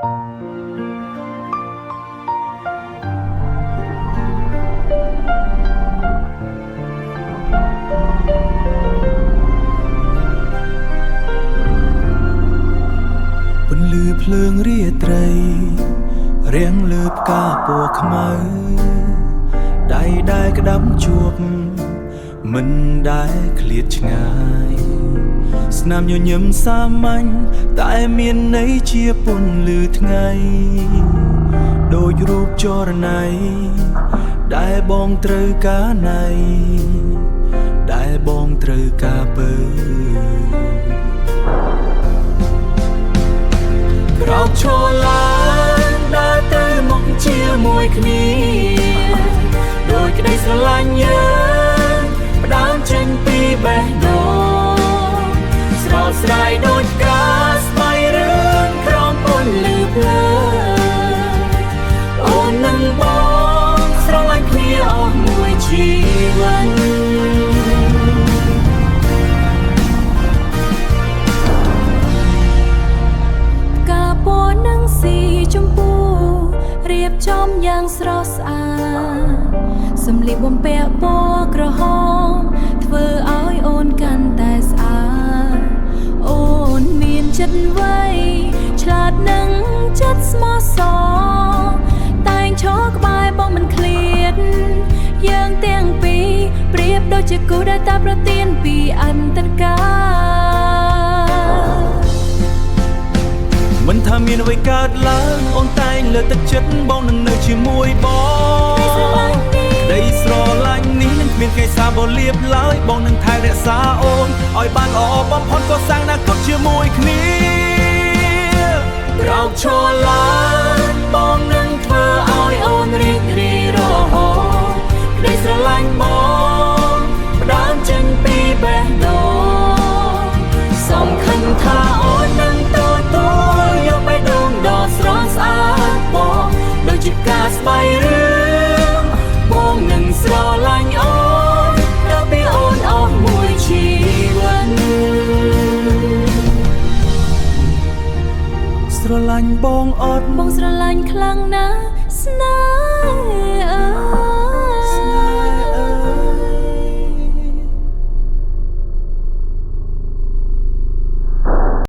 ភ្លើងរាត្រីរៀងលើផ្កាពណ៌ខ្មៅដៃដែលក្តាប់ជួបមិនដែលឃ្លាតឆ្ងាយស្នាមញញឹមសាមញ្ញតែមានន័យជាពន្លឺថ្ងៃដូចរូបចរណៃដែលបងត្រូវការណៃដែលបងត្រូវការពើក្រោកឈរឡើងដើរទៅមកជាមួយគ្នាដោយក្តីស្រឡាញ់យើងផ្ដើមចេញពីបេះដូងស្រស់ស្រាយដូចការស្បៃរឿងក្រោមពន្លឺភ្លើងអូននឹងបងស្រឡាញ់គ្នាអស់មួយជីវិតរៀបចំយ៉ាងស្រស់ស្អាតសម្លៀកបំពាក់ពណ៌ក្រហមធ្វើឲ្យអូនកាន់តែស្អាតអូនមានចិត្តវៃឆ្លាតនិងចិត្តស្មោះសរតែងឈរក្បែរបងមិនឃ្លាតយើងទាំងពីរប្រៀបដូចជាគូដែលតាប្រទានពីអន្តរកាមិនថាមានអ្វីកើតឡើងអូនតែងលើកទឹកចិត្តបងនឹងនៅជាមួយបងក្តីស្រឡាញ់នេះនឹងគ្មានកិច្ចសារបលៀបឡើយបងនឹងថែរក្សាអូនឲ្យបានល្អបំផុតក៏សាងអនាគតជាមួយគ្នាក្រោកឈរឡើងបងនឹងធ្វើឲ្យអូនរីករាយរហូតក្តីស្រឡាញ់បងផ្ដើមចេញពីបេះដូងសំខាន់ថាអូននឹងទទួលយកបេះដូងដ៏ស្រស់ស្អាតបងដូចជាការស្បៃរឿងបងនឹងស្រឡាញ់អូនដល់ពីអូនអស់មួយជីវិតស្រឡាញ់បងអត់បងស្រឡាញ់ខ្លាំងណាស់ស្នេហ៍